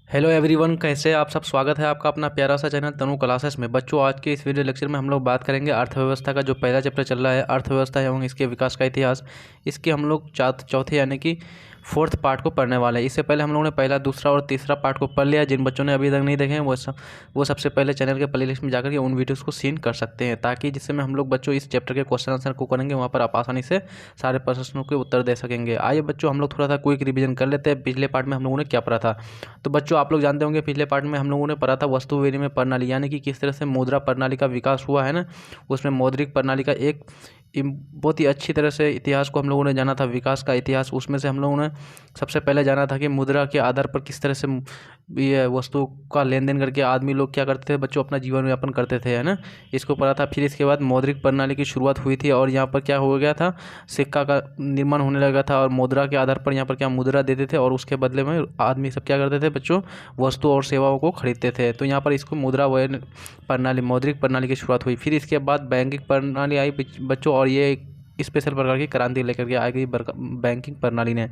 Hello everyone, कैसे आप सब। स्वागत है आपका अपना प्यारा सा चैनल तनु क्लासेस में। बच्चों, आज के इस वीडियो लेक्चर में हम लोग बात करेंगे अर्थव्यवस्था का। जो पहला चैप्टर चल रहा है अर्थव्यवस्था एवं इसके विकास का इतिहास, इसके हम लोग चौथे यानी कि फोर्थ पार्ट को पढ़ने वाले हैं। इससे पहले हम लोगों ने पहला, दूसरा और तीसरा पार्ट को पढ़ लिया। जिन बच्चों ने अभी तक नहीं देखे हैं वो सबसे पहले चैनल के प्लेलिस्ट में जाकर के उन वीडियोस को सीन कर सकते हैं, ताकि जिससे में हम लोग बच्चों इस चैप्टर के क्वेश्चन आंसर को करेंगे, वहाँ पर आप आसानी से सारे प्रश्नों के उत्तर दे सकेंगे। आइए बच्चों, हम लोग थोड़ा सा क्विक रिवीजन कर लेते हैं पिछले पार्ट में हम लोगों ने क्या पढ़ा था। तो बच्चों, आप लोग जानते होंगे पिछले पार्ट में हम लोगों ने पढ़ा था वस्तु विनिमय प्रणाली, यानी कि किस तरह से मुद्रा प्रणाली का विकास हुआ है ना। उसमें मौद्रिक प्रणाली का एक बहुत ही अच्छी तरह से इतिहास को हम लोगों ने जाना था, विकास का इतिहास। उसमें से हम लोगों ने सबसे पहले जाना था कि मुद्रा के आधार पर किस तरह से ये वस्तु का लेन देन करके आदमी लोग क्या करते थे बच्चों, अपना जीवन यापन करते थे, है ना। इसको पढ़ा था। फिर इसके बाद मौद्रिक प्रणाली की शुरुआत हुई थी और यहाँ पर क्या हो गया था, सिक्का का निर्माण होने लगा था और मुद्रा के आधार पर यहाँ पर क्या मुद्रा देते थे और उसके बदले में आदमी सब क्या करते थे बच्चों, वस्तु और सेवाओं को खरीदते थे। तो यहाँ पर इसको मुद्रा प्रणाली, मौद्रिक प्रणाली की शुरुआत हुई। फिर इसके बाद बैंकिंग प्रणाली आई बच्चों, और ये एक स्पेशल प्रकार की क्रांति लेकर के आ गई बैंकिंग प्रणाली ने।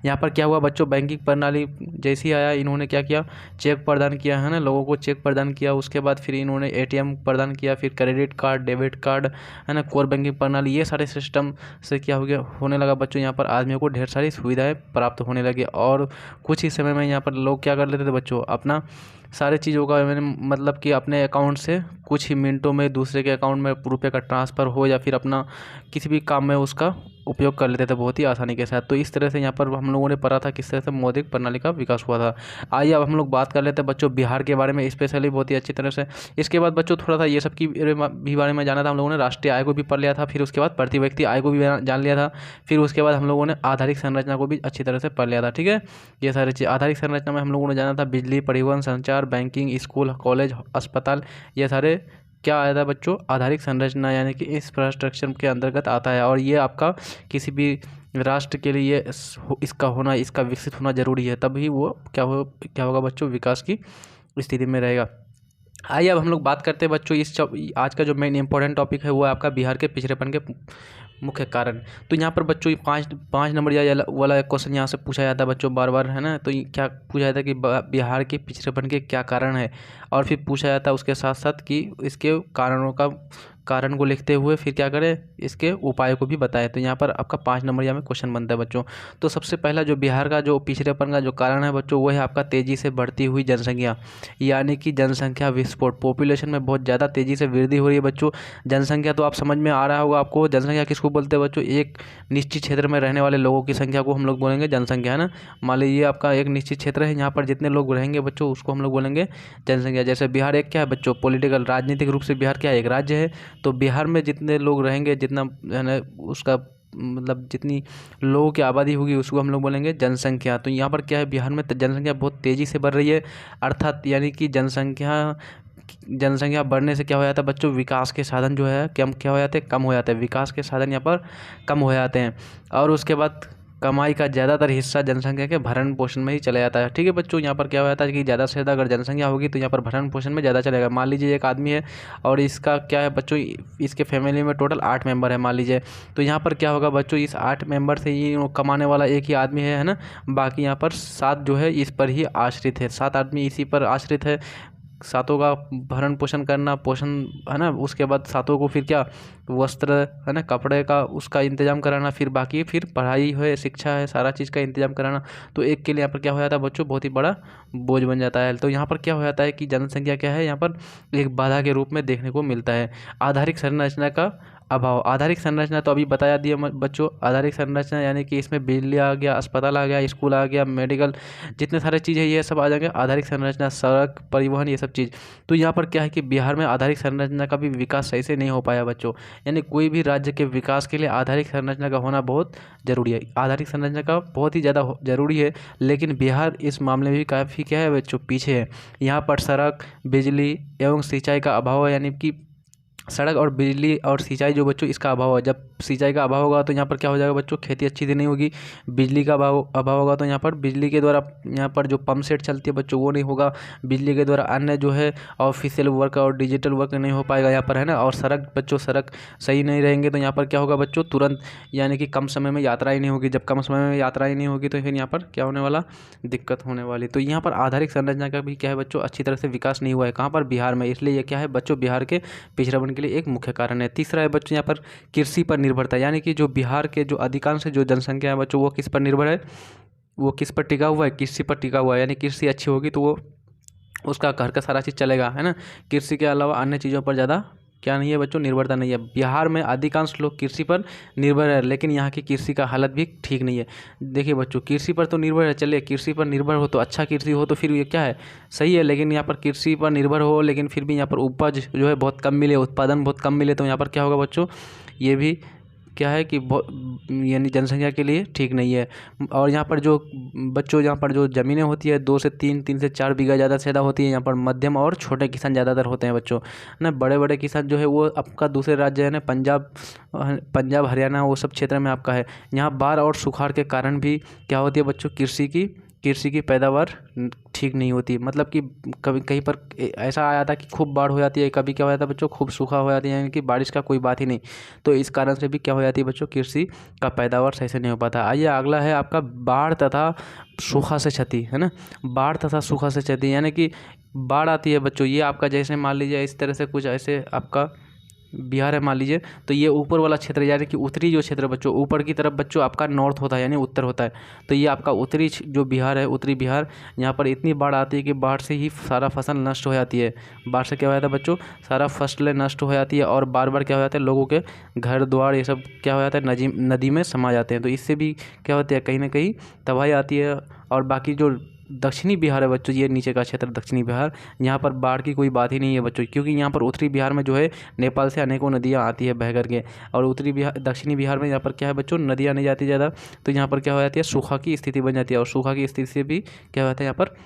यहाँ पर क्या हुआ बच्चों, बैंकिंग प्रणाली जैसे ही आया, इन्होंने क्या किया, चेक प्रदान किया, है ना, लोगों को चेक प्रदान किया। उसके बाद फिर इन्होंने एटीएम प्रदान किया, फिर क्रेडिट कार्ड, डेबिट कार्ड, है ना, कोर बैंकिंग प्रणाली, ये सारे सिस्टम से क्या हो गया, होने लगा बच्चों, यहाँ पर आदमियों को ढेर सारी सुविधाएं प्राप्त होने लगी। और कुछ ही समय में यहाँ पर लोग क्या कर लेते थे बच्चों, अपना सारे चीज़ों का मैंने मतलब कि अपने अकाउंट से कुछ ही मिनटों में दूसरे के अकाउंट में रुपये का ट्रांसफ़र हो या फिर अपना किसी भी काम में उसका उपयोग कर लेते थे बहुत ही आसानी के साथ। तो इस तरह से यहाँ पर हम लोगों ने पढ़ा था किस तरह से मौद्रिक प्रणाली का विकास हुआ था। आइए अब हम लोग बात कर लेते हैं बच्चों बिहार के बारे में स्पेशली, बहुत ही अच्छी तरह से। इसके बाद बच्चों थोड़ा सा ये सब की भी बारे में जाना था। हम लोगों ने राष्ट्रीय आय को भी पढ़ लिया था, फिर उसके बाद प्रति व्यक्ति आय को भी जान लिया था, फिर उसके बाद हम लोगों ने आधारिक संरचना को भी अच्छी तरह से पढ़ लिया था। ठीक है, ये सारी चीज़ आधारिक संरचना में हम लोगों ने जाना था बिजली, परिवहन, संचार, बैंकिंग, स्कूल, कॉलेज, अस्पताल, ये सारे क्या आया था बच्चों, आधारिक संरचना यानी कि इंफ्रास्ट्रक्चर के अंतर्गत आता है। और ये आपका किसी भी राष्ट्र के लिए इसका होना, इसका विकसित होना जरूरी है, तभी वो क्या होगा बच्चों, विकास की स्थिति में रहेगा। आइए अब हम लोग बात करते हैं बच्चों आज का जो मेन इंपॉर्टेंट टॉपिक है वो है आपका बिहार के पिछड़ेपन के मुख्य कारण। तो यहाँ पर बच्चों पाँच नंबर वाला क्वेश्चन यहाँ से पूछा जाता है बच्चों बार बार, है ना। तो ये क्या पूछा जाता है कि बिहार के पिछड़ेपन के क्या कारण है, और फिर पूछा जाता है उसके साथ साथ कि इसके कारण को लिखते हुए फिर क्या करें, इसके उपाय को भी बताएं। तो यहाँ पर आपका 5 नंबर यहाँ में क्वेश्चन बनता है बच्चों। तो सबसे पहला जो बिहार का जो पिछड़ेपन का जो कारण है बच्चों, वो है आपका तेज़ी से बढ़ती हुई जनसंख्या, यानी कि जनसंख्या विस्फोट। पॉपुलेशन में बहुत ज़्यादा तेज़ी से वृद्धि हो रही है बच्चों। जनसंख्या तो आप समझ में आ रहा होगा आपको, जनसंख्या किसको बोलते हैं बच्चों, एक निश्चित क्षेत्र में रहने वाले लोगों की संख्या को हम लोग बोलेंगे जनसंख्या, है ना। मान लीजिए आपका एक निश्चित क्षेत्र है, यहाँ पर जितने लोग रहेंगे बच्चों उसको हम लोग बोलेंगे जनसंख्या। जैसे बिहार एक क्या है बच्चों, पॉलिटिकल राजनीतिक रूप से बिहार क्या है, एक राज्य है। तो बिहार में जितने लोग रहेंगे, जितना है ना उसका मतलब जितनी लोगों की आबादी होगी उसको हम लोग बोलेंगे जनसंख्या। तो यहाँ पर क्या है, बिहार में जनसंख्या बहुत तेज़ी से बढ़ रही है, अर्थात यानी कि जनसंख्या बढ़ने से क्या हो जाता है बच्चों, विकास के साधन जो है क्या हो जाते हैं, कम हो जाते हैं। विकास के साधन यहाँ पर कम हो जाते हैं, और उसके बाद कमाई का ज़्यादातर हिस्सा जनसंख्या के भरण पोषण में ही चला जाता है। ठीक है बच्चों, यहाँ पर क्या हो जाता है कि ज़्यादा से ज़्यादा अगर जनसंख्या होगी तो यहाँ पर भरण पोषण में ज़्यादा चलेगा। मान लीजिए एक आदमी है और इसका क्या है बच्चों, इसके फैमिली में टोटल 8 मेंबर है मान लीजिए। तो यहाँ पर क्या होगा बच्चों, इस 8 मेंबर से ही कमाने वाला एक ही आदमी है ना। बाकी यहाँ पर 7 जो है इस पर ही आश्रित है, 7 आदमी इसी पर आश्रित है। सातों का भरण पोषण करना, पोषण, है ना। उसके बाद सातों को फिर क्या, वस्त्र, है ना, कपड़े का उसका इंतजाम कराना, फिर बाकी फिर पढ़ाई है, शिक्षा है, सारा चीज़ का इंतजाम कराना। तो एक के लिए यहाँ पर क्या हो जाता है बच्चों, बहुत ही बड़ा बोझ बन जाता है। तो यहाँ पर क्या हो जाता है कि जनसंख्या क्या है यहाँ पर एक बाधा के रूप में देखने को मिलता है। आधारिक संरचना का अभाव, आधारिक संरचना तो अभी बताया दिया बच्चों। आधारिक संरचना यानी कि इसमें बिजली आ गया, अस्पताल आ गया, स्कूल आ गया, मेडिकल, जितने सारे चीज़ है ये सब आ जाएंगे आधारिक संरचना, सड़क, परिवहन, ये सब चीज़। तो यहाँ पर क्या है कि बिहार में आधारिक संरचना का भी विकास सही से नहीं हो पाया बच्चों। यानी कोई भी राज्य के विकास के लिए आधारिक संरचना का होना बहुत ज़रूरी है, आधारिक संरचना का बहुत ही ज़्यादा ज़रूरी है। लेकिन बिहार इस मामले में भी काफ़ी क्या है बच्चों, पीछे है। यहाँ पर सड़क, बिजली एवं सिंचाई का अभाव है, यानी कि सड़क और बिजली और सिंचाई जो बच्चों इसका अभाव है। जब सिंचाई का अभाव होगा तो यहाँ पर क्या हो जाएगा बच्चों, खेती अच्छी से नहीं होगी। बिजली का अभाव होगा तो यहाँ पर बिजली के द्वारा यहाँ पर जो पंप सेट चलती है बच्चों वो नहीं होगा। बिजली के द्वारा अन्य जो है ऑफिशियल वर्क और डिजिटल वर्क नहीं हो पाएगा यहाँ पर, है ना। और सड़क सही नहीं रहेंगे तो यहाँ पर क्या होगा बच्चों, तुरंत यानी कि कम समय में यात्रा ही नहीं होगी। जब कम समय में यात्रा ही नहीं होगी तो फिर यहाँ पर क्या होने वाला, दिक्कत होने वाली। तो यहाँ पर आधारिक संरचना का भी क्या है बच्चों, अच्छी तरह से विकास नहीं हुआ है। कहाँ पर, बिहार में। इसलिए ये क्या है बच्चों, बिहार के पिछड़ापन के लिए एक मुख्य कारण है। तीसरा है बच्चों यहाँ पर कृषि पर निर्भरता, यानी कि जो बिहार के जो अधिकांश जो जनसंख्या है बच्चों वो किस पर निर्भर है, वो किस पर टिका हुआ है, कृषि पर टिका हुआ है। यानी कृषि अच्छी होगी तो वो उसका घर का सारा चीज़ चलेगा, है ना। कृषि के अलावा अन्य चीज़ों पर ज़्यादा क्या नहीं है बच्चों, निर्भरता नहीं है। बिहार में अधिकांश लोग कृषि पर निर्भर है, लेकिन यहाँ की कृषि का हालत भी ठीक नहीं है। देखिए बच्चों, कृषि पर तो निर्भर है, चलिए कृषि पर निर्भर हो तो अच्छा कृषि हो तो फिर ये क्या है, सही है। लेकिन यहाँ पर कृषि पर निर्भर हो लेकिन फिर भी यहाँ पर उपज जो है बहुत कम मिले, उत्पादन बहुत कम मिले तो यहाँ पर क्या होगा बच्चों, ये भी क्या है कि यानी जनसंख्या के लिए ठीक नहीं है। और यहाँ पर जो बच्चों, यहाँ पर जो ज़मीनें होती है 2 से 3, 3 से 4 बीघा ज़्यादा से ज़्यादा होती है। यहाँ पर मध्यम और छोटे किसान ज़्यादातर होते हैं बच्चों, ना। बड़े बड़े किसान जो है वो आपका दूसरे राज्य है ना, पंजाब हरियाणा वो सब क्षेत्र में आपका है। यहाँ बाढ़ और सुखाड़ के कारण भी क्या होती है बच्चों, कृषि की पैदावार ठीक नहीं होती। मतलब कि कभी कहीं पर ऐसा आया था कि खूब बाढ़ हो जाती है, कभी क्या हो जाता है बच्चों, खूब सूखा हो जाती है, यानी कि बारिश का कोई बात ही नहीं। तो इस कारण से भी क्या हो जाती है बच्चों, कृषि का पैदावार सही से नहीं हो पाता। आइए अगला है आपका बाढ़ तथा सूखा से क्षति, है ना। बाढ़ तथा सूखा से क्षति, यानी कि बाढ़ आती है बच्चों, ये आपका जैसे मान लीजिए इस तरह से कुछ ऐसे आपका बिहार है मान लीजिए, तो ये ऊपर वाला क्षेत्र यानी कि उत्तरी जो क्षेत्र बच्चों, ऊपर की तरफ बच्चों आपका नॉर्थ होता है यानी उत्तर होता है। तो ये आपका उत्तरी जो बिहार है, उत्तरी बिहार, यहाँ पर इतनी बाढ़ आती है कि बाढ़ से ही सारा फसल नष्ट हो जाती है। बाढ़ से क्या हो जाता है बच्चों, सारा फसलें नष्ट हो जाती है और बार बार क्या हो जाता है, लोगों के घर द्वार ये सब क्या हो जाता है, नदी में समा जाते हैं। तो इससे भी क्या होता है, कहीं ना कहीं तबाही आती है। और बाकी जो दक्षिणी बिहार है बच्चों, ये नीचे का क्षेत्र दक्षिणी बिहार, यहाँ पर बाढ़ की कोई बात ही नहीं है बच्चों, क्योंकि यहाँ पर उत्तरी बिहार में जो है नेपाल से अनेकों नदियाँ आती है बह करके। और दक्षिणी बिहार में यहाँ पर क्या है बच्चों, नदियाँ नहीं जाती ज़्यादा, तो यहाँ पर क्या हो जाती है, सूखा की स्थिति बन जाती है। और सूखा की स्थिति से भी क्या होता है, यहाँ पर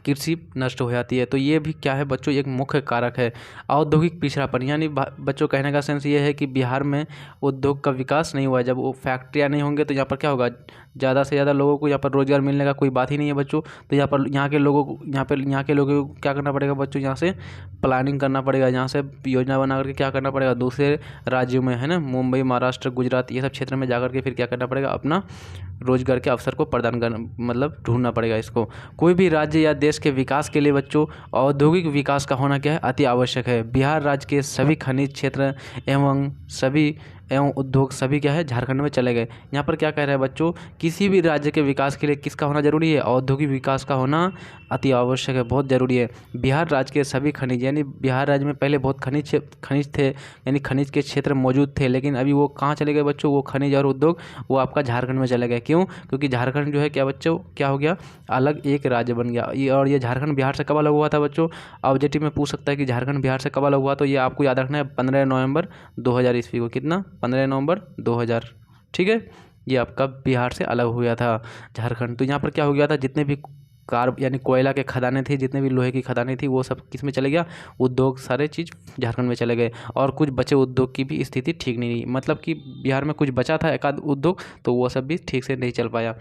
कृषि नष्ट हो जाती है। तो ये भी क्या है बच्चों, एक मुख्य कारक है। औद्योगिक पिछड़ापन, यानी बच्चों कहने का सेंस ये है कि बिहार में उद्योग का विकास नहीं हुआ है। जब वो फैक्ट्रियाँ नहीं होंगे तो यहाँ पर क्या होगा, ज़्यादा से ज़्यादा लोगों को यहाँ पर रोज़गार मिलने का कोई बात ही नहीं है बच्चों। तो यहाँ के लोगों को क्या करना पड़ेगा बच्चों, यहाँ से प्लानिंग करना पड़ेगा, यहाँ से योजना बना करके क्या करना पड़ेगा, दूसरे राज्यों में, है ना, मुंबई, महाराष्ट्र, गुजरात, ये सब क्षेत्र में जाकर के फिर क्या करना पड़ेगा, अपना रोजगार के अवसर को प्रदान करना, मतलब ढूंढना पड़ेगा इसको। कोई भी राज्य या देश के विकास के लिए बच्चों औद्योगिक विकास का होना क्या है, अति आवश्यक है। बिहार राज्य के सभी खनिज क्षेत्र एवं उद्योग सभी क्या है, झारखंड में चले गए। यहाँ पर क्या कह रहे हैं बच्चों, किसी भी राज्य के विकास के लिए किसका होना जरूरी है, औद्योगिक विकास का होना अति आवश्यक है, बहुत ज़रूरी है। बिहार राज्य के सभी खनिज, यानी बिहार राज्य में पहले बहुत खनिज थे, यानी खनिज के क्षेत्र मौजूद थे, लेकिन अभी वो कहाँ चले गए बच्चों, वो खनिज और उद्योग वो आपका झारखंड में चले गए। क्यों, क्योंकि झारखंड जो है क्या बच्चों, क्या हो गया, अलग एक राज्य बन गया। और ये झारखंड बिहार से कब अलग हुआ था बच्चों, ऑब्जेक्टिव में पूछ सकता है कि झारखंड बिहार से कब अलग हुआ, तो ये आपको याद रखना है 15 नवंबर 2000 ईस्वी को। कितना, 15 नवंबर 2000, ठीक है। ये आपका बिहार से अलग हो गया था झारखंड। तो यहाँ पर क्या हो गया था, जितने भी यानी कोयला के खदानें थी, जितने भी लोहे की खदानें थी, वो सब किस में चले गया, उद्योग सारे चीज़ झारखंड में चले गए। और कुछ बचे उद्योग की भी स्थिति ठीक नहीं रही, मतलब कि बिहार में कुछ बचा था एकाध उद्योग, तो वो सब भी ठीक से नहीं चल पाया।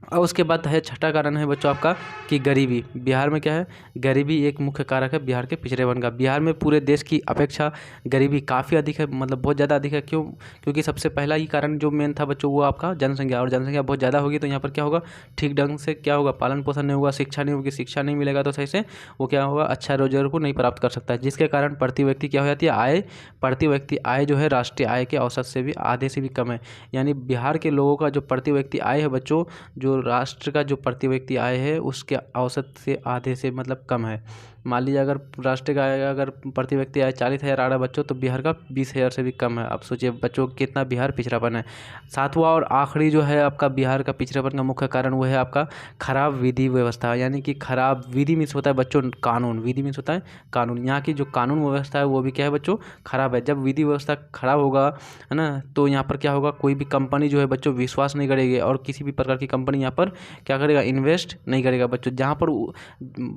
और उसके बाद है छठा कारण है बच्चों आपका कि गरीबी। बिहार में क्या है, गरीबी एक मुख्य कारक है बिहार के पिछड़ेपन का। बिहार में पूरे देश की अपेक्षा गरीबी काफ़ी अधिक है, मतलब बहुत ज़्यादा अधिक है। क्यों, क्योंकि सबसे पहला ही कारण जो मेन था बच्चों वो आपका जनसंख्या, और जनसंख्या बहुत ज़्यादा होगी तो यहाँ पर क्या होगा, ठीक ढंग से क्या होगा, पालन पोषण नहीं होगा, शिक्षा नहीं होगी, शिक्षा नहीं मिलेगा तो सही से वो क्या होगा, अच्छा रोजगार को नहीं प्राप्त कर सकता है, जिसके कारण प्रति व्यक्ति क्या हो जाती है, प्रति व्यक्ति आय जो है राष्ट्रीय आय के औसत से भी आधे से भी कम है। यानी बिहार के लोगों का जो प्रति व्यक्ति आय है बच्चों, जो राष्ट्र का जो प्रति व्यक्ति आय है उसके औसत से आधे से मतलब कम है। मान लीजिए अगर राष्ट्र का अगर प्रति व्यक्ति आय 40,000 आ रहा है बच्चों, तो बिहार का 20,000 से भी कम है। अब सोचिए बच्चों कितना बिहार पिछड़ापन है। सातवां और आखिरी जो है आपका बिहार का पिछड़ापन का मुख्य कारण वो है आपका खराब विधि व्यवस्था। यानी कि खराब विधि मीन्स होता है बच्चों कानून, विधि मीन्स होता है कानून। यहाँ की जो कानून व्यवस्था है वो भी क्या है बच्चों, खराब है। जब विधि व्यवस्था खराब होगा, है ना, तो यहाँ पर क्या होगा, कोई भी कंपनी जो है बच्चों विश्वास नहीं करेगी और किसी भी प्रकार की कंपनी यहाँ पर क्या करेगा, इन्वेस्ट नहीं करेगा बच्चों। जहाँ पर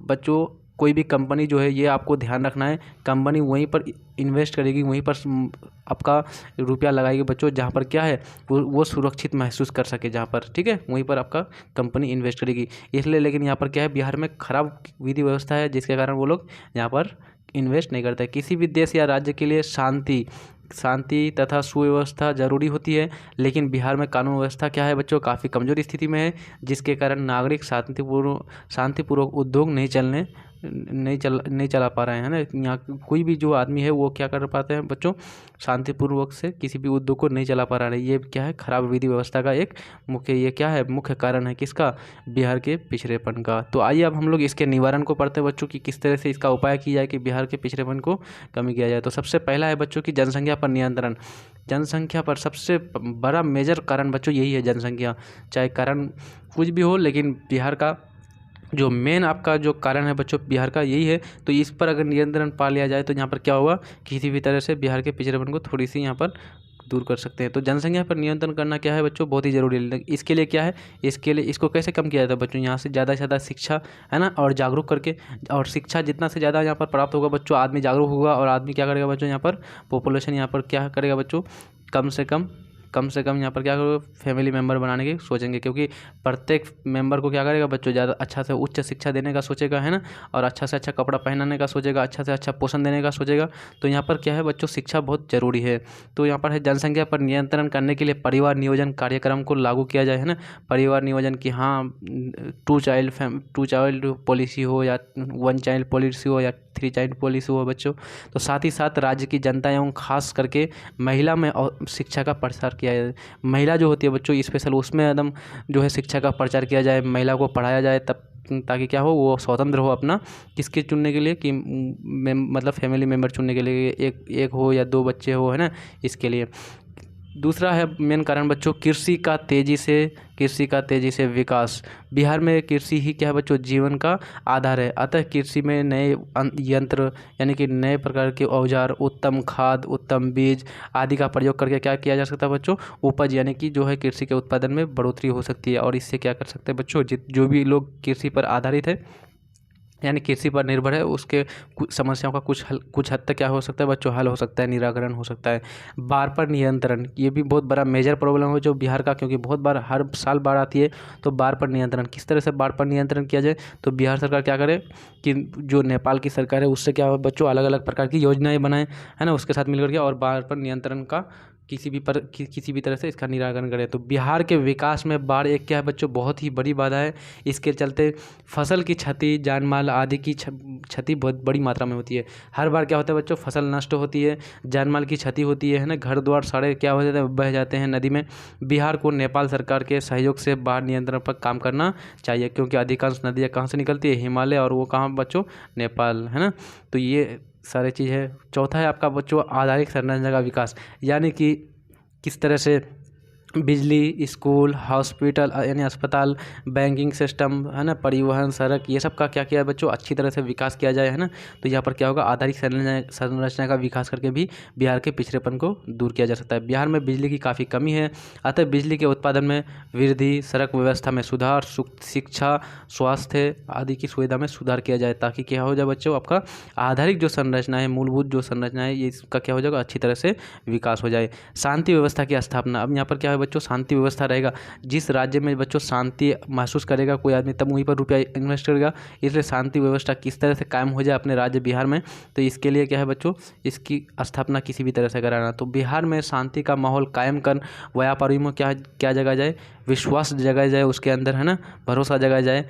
बच्चों कोई भी कंपनी जो है, ये आपको ध्यान रखना है, कंपनी वहीं पर इन्वेस्ट करेगी, वहीं पर आपका रुपया लगाएगी बच्चों, जहाँ पर क्या है वो सुरक्षित महसूस कर सके, जहाँ पर ठीक है वहीं पर आपका कंपनी इन्वेस्ट करेगी। इसलिए लेकिन यहाँ पर क्या है, बिहार में खराब विधि व्यवस्था है, जिसके कारण वो लोग यहाँ पर इन्वेस्ट नहीं करते। किसी भी देश या राज्य के लिए शांति तथा सुव्यवस्था जरूरी होती है, लेकिन बिहार में कानून व्यवस्था क्या है बच्चों, काफ़ी कमज़ोर स्थिति में है, जिसके कारण नागरिक शांतिपूर्वक उद्योग नहीं चला पा रहे हैं ना। यहाँ कोई भी जो आदमी है वो क्या कर पाते हैं बच्चों, शांतिपूर्वक से किसी भी उद्योग को नहीं चला पा रहा है। ये क्या है, खराब विधि व्यवस्था का एक मुख्य कारण है, किसका, बिहार के पिछड़ेपन का। तो आइए अब हम लोग इसके निवारण को पढ़ते हैं बच्चों, कि किस तरह से इसका उपाय किया जाए कि बिहार के पिछड़ेपन को कमी किया जाए। तो सबसे पहला है बच्चों की जनसंख्या पर नियंत्रण। जनसंख्या पर सबसे बड़ा मेजर कारण बच्चों यही है, जनसंख्या। चाहे कारण कुछ भी हो, लेकिन बिहार का जो मेन आपका जो कारण है बच्चों बिहार का यही है। तो इस पर अगर नियंत्रण पा लिया जाए तो यहाँ पर क्या होगा, किसी भी तरह से बिहार के पिछड़ेपन को थोड़ी सी यहाँ पर दूर कर सकते हैं। तो जनसंख्या पर नियंत्रण करना क्या है बच्चों, बहुत ही जरूरी है। इसके लिए क्या है, इसके लिए इसको कैसे कम किया जाता है बच्चों, यहाँ से ज़्यादा शिक्षा है ना, और जागरूक करके, और शिक्षा जितना से ज़्यादा यहाँ पर प्राप्त होगा बच्चों, आदमी जागरूक होगा, और आदमी क्या करेगा बच्चों, यहाँ पर पॉपुलेशन यहाँ पर क्या करेगा बच्चों, कम से कम यहाँ पर क्या करोगे, फैमिली मेम्बर बनाने की सोचेंगे, क्योंकि प्रत्येक मेंबर को क्या करेगा बच्चों, ज़्यादा अच्छा से उच्च शिक्षा देने का सोचेगा, है ना, और अच्छा से अच्छा कपड़ा पहनाने का सोचेगा, अच्छा से अच्छा पोषण देने का सोचेगा। तो यहाँ पर क्या है बच्चों, शिक्षा बहुत ज़रूरी है। तो यहाँ पर है जनसंख्या पर नियंत्रण करने के लिए परिवार नियोजन कार्यक्रम को लागू किया जाए, है ना। परिवार नियोजन की, हाँ, 2 चाइल्ड पॉलिसी हो, या 1 चाइल्ड पॉलिसी हो, या 3 चाइल्ड पॉलिसी हो बच्चों। तो साथ ही साथ राज्य की जनता एवं खास करके महिला में और शिक्षा का प्रसार किया जाए। महिला जो होती है बच्चों स्पेशल, उसमें एकदम जो है शिक्षा का प्रचार किया जाए, महिला को पढ़ाया जाए, तब ताकि क्या हो, वो स्वतंत्र हो अपना किसके चुनने के लिए, कि मतलब फैमिली मेम्बर चुनने के लिए, एक हो या 2 बच्चे हो, है ना, इसके लिए। दूसरा है मेन कारण बच्चों, कृषि का तेज़ी से विकास। बिहार में कृषि ही क्या है बच्चों, जीवन का आधार है। अतः कृषि में नए यंत्र, यानी कि नए प्रकार के औजार, उत्तम खाद, उत्तम बीज आदि का प्रयोग करके क्या किया जा सकता है बच्चों, उपज, यानी कि जो है कृषि के उत्पादन में बढ़ोतरी हो सकती है। और इससे क्या कर सकते हैं बच्चों, जो भी लोग कृषि पर आधारित है, यानी कृषि पर निर्भर है, उसके कुछ समस्याओं का कुछ हद तक क्या हो सकता है बच्चों, हल हो सकता है, निराकरण हो सकता है। बाढ़ पर नियंत्रण, ये भी बहुत बड़ा मेजर प्रॉब्लम है जो बिहार का, क्योंकि बहुत बार हर साल बाढ़ आती है। तो बाढ़ पर नियंत्रण, किस तरह से बाढ़ पर नियंत्रण किया जाए, तो बिहार सरकार क्या करे कि जो नेपाल की सरकार है उससे क्या हो बच्चों, अलग अलग प्रकार की योजनाएँ बनाएं, है ना, उसके साथ मिलकर के, और बाढ़ पर नियंत्रण का किसी भी तरह से इसका निराकरण करें। तो बिहार के विकास में बाढ़ एक क्या है बच्चों, बहुत ही बड़ी बाधा है। इसके चलते फसल की क्षति, जान माल आदि की क्षति बहुत बड़ी मात्रा में होती है। हर बार क्या होता है बच्चों, फसल नष्ट होती है, जान माल की क्षति होती है ना, घर द्वार सारे क्या हो जाते हैं, बह जाते हैं नदी में। बिहार को नेपाल सरकार के सहयोग से बाढ़ नियंत्रण पर काम करना चाहिए, क्योंकि अधिकांश नदियाँ कहाँ से निकलती है, हिमालय, और वो कहाँ बच्चों, नेपाल, है ना। तो ये सारी चीज़ है। चौथा है आपका बच्चों आधारिक संरचना का विकास, यानी कि किस तरह से बिजली, स्कूल, हॉस्पिटल यानी अस्पताल, बैंकिंग सिस्टम, है ना, परिवहन, सड़क, ये सब का क्या किया है बच्चों, अच्छी तरह से विकास किया जाए, है ना। तो यहाँ पर क्या होगा, आधारिक संरचना का विकास करके भी बिहार के पिछड़ेपन को दूर किया जा सकता है। बिहार में बिजली की काफ़ी कमी है, अतः बिजली के उत्पादन में वृद्धि, सड़क व्यवस्था में सुधार, शिक्षा, स्वास्थ्य आदि की सुविधा में सुधार किया जाए, ताकि क्या हो जाए बच्चों, आपका आधारिक जो संरचना है, मूलभूत जो संरचना है, ये इसका क्या हो जाएगा, अच्छी तरह से विकास हो जाए। शांति व्यवस्था की स्थापना, अब यहाँ पर क्या है बच्चों, शांति व्यवस्था रहेगा। जिस राज्य में बच्चों शांति महसूस करेगा कोई आदमी, तब वहीं पर रुपया इन्वेस्ट करेगा। इसलिए शांति व्यवस्था किस तरह से कायम हो जाए अपने राज्य बिहार में, तो इसके लिए क्या है बच्चों, इसकी स्थापना किसी भी तरह से कराना। तो बिहार में शांति का माहौल कायम कर व्यापारियों में क्या जगह जाए, विश्वास जगाया जाए उसके अंदर, है ना, भरोसा जगाया जाए,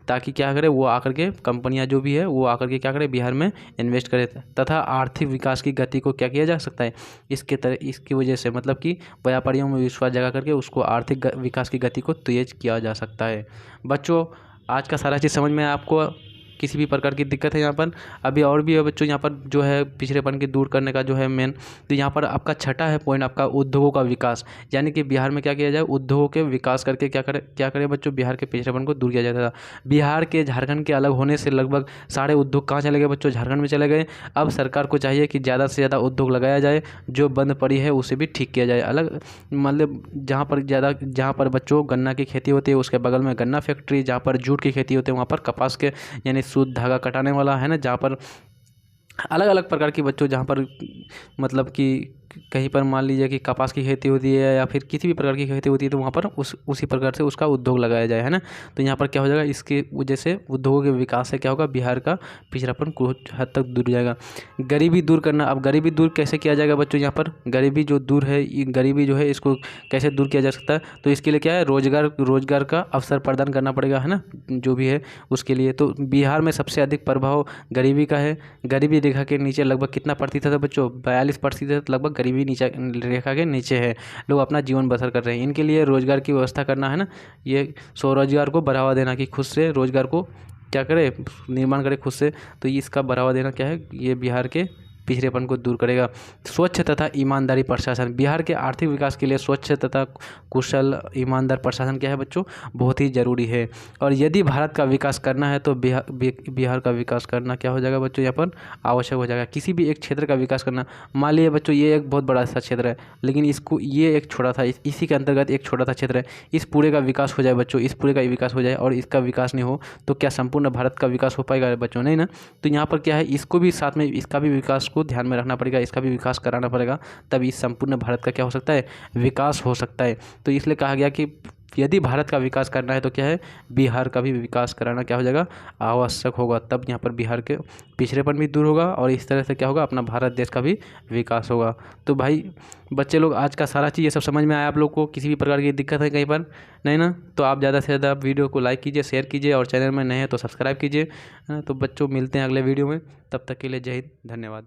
ताकि क्या करे, वो आकर के कंपनियां जो भी है वो आकर के क्या करे, बिहार में इन्वेस्ट करे, तथा आर्थिक विकास की गति को क्या किया जा सकता है, इसकी वजह से, मतलब कि व्यापारियों में विश्वास जगा करके उसको आर्थिक विकास की गति को तेज किया जा सकता है। बच्चों आज का सारा चीज़ समझ में आपको किसी भी प्रकार की दिक्कत है यहाँ पर, अभी और भी है बच्चों, यहाँ पर जो है पिछड़ेपन की दूर करने का जो है मेन, तो यहाँ पर आपका छठा है पॉइंट आपका उद्योगों का विकास, यानी कि बिहार में क्या किया जाए, उद्योगों के विकास करके क्या करे बच्चों, बिहार के पिछड़ेपन को दूर किया जाता था। बिहार के झारखंड के अलग होने से लगभग सारे उद्योग कहाँ चले गए बच्चों, झारखंड में चले गए। अब सरकार को चाहिए कि ज़्यादा से ज़्यादा उद्योग लगाया जाए, जो बंद पड़ी है उसे भी ठीक किया जाए। अलग मतलब जहाँ पर बच्चों गन्ना की खेती होती है उसके बगल में गन्ना फैक्ट्री, जहाँ पर जूट की खेती होती है वहाँ पर कपास के यानी सूत धागा कटाने वाला, है ना, जहाँ पर अलग अलग प्रकार की बच्चों, जहाँ पर मतलब कि कहीं पर मान लीजिए कि कपास की खेती होती है या फिर किसी भी प्रकार की खेती होती है, तो वहाँ पर उसी प्रकार से उसका उद्योग लगाया जाए, है ना। तो यहाँ पर क्या हो जाएगा, इसके वजह से उद्योगों के विकास से क्या होगा, बिहार का पिछड़ापन कुछ हद तक दूर जाएगा। गरीबी दूर करना, अब गरीबी दूर कैसे किया जाएगा बच्चों, यहाँ पर गरीबी जो दूर है, ये गरीबी जो है इसको कैसे दूर किया जा सकता है, तो इसके लिए क्या है, रोजगार का अवसर प्रदान करना पड़ेगा, है ना, जो भी है उसके लिए। तो बिहार में सबसे अधिक प्रभाव गरीबी का है। गरीबी रेखा के नीचे लगभग कितना प्रतिशत है बच्चों, 42% लगभग गरीबी नीचे रेखा के नीचे है, लोग अपना जीवन बसर कर रहे हैं। इनके लिए रोजगार की व्यवस्था करना, है ना, ये स्वरोजगार को बढ़ावा देना, कि खुद से रोजगार को क्या करे, निर्माण करे खुद से। तो इसका बढ़ावा देना क्या है, ये बिहार के पिछड़ेपन को दूर करेगा। स्वच्छ तथा ईमानदारी प्रशासन, बिहार के आर्थिक विकास के लिए स्वच्छ तथा कुशल ईमानदार प्रशासन क्या है बच्चों, बहुत ही ज़रूरी है। और यदि भारत का विकास करना है तो बिहार का विकास करना क्या हो जाएगा बच्चों, यहाँ पर आवश्यक हो जाएगा। किसी भी एक क्षेत्र का विकास करना, मान लीजिए बच्चों ये एक बहुत बड़ा सा क्षेत्र है, लेकिन इसको ये एक छोटा था, इसी के अंतर्गत एक छोटा सा क्षेत्र है, इस पूरे का विकास हो जाए बच्चों, इस पूरे का विकास हो जाए और इसका विकास नहीं हो तो क्या संपूर्ण भारत का विकास हो पाएगा बच्चों, नहीं ना। तो यहाँ पर क्या है, इसको भी साथ में, इसका भी विकास को ध्यान में रखना पड़ेगा, इसका भी विकास कराना पड़ेगा, तभी संपूर्ण भारत का क्या हो सकता है, विकास हो सकता है। तो इसलिए कहा गया कि यदि भारत का विकास करना है तो क्या है, बिहार का भी विकास कराना क्या हो जाएगा, आवश्यक होगा। तब यहाँ पर बिहार के पिछड़ेपन भी दूर होगा और इस तरह से क्या होगा, अपना भारत देश का भी विकास होगा। तो भाई बच्चे लोग, आज का सारा चीज़ ये सब समझ में आया आप लोग को, किसी भी प्रकार की दिक्कत है कहीं पर नहीं ना, तो आप ज़्यादा से ज़्यादा वीडियो को लाइक कीजिए, शेयर कीजिए और चैनल में नए हैं तो सब्सक्राइब कीजिए, है ना। तो बच्चों मिलते हैं अगले वीडियो में, तब तक के लिए जय हिंद, धन्यवाद।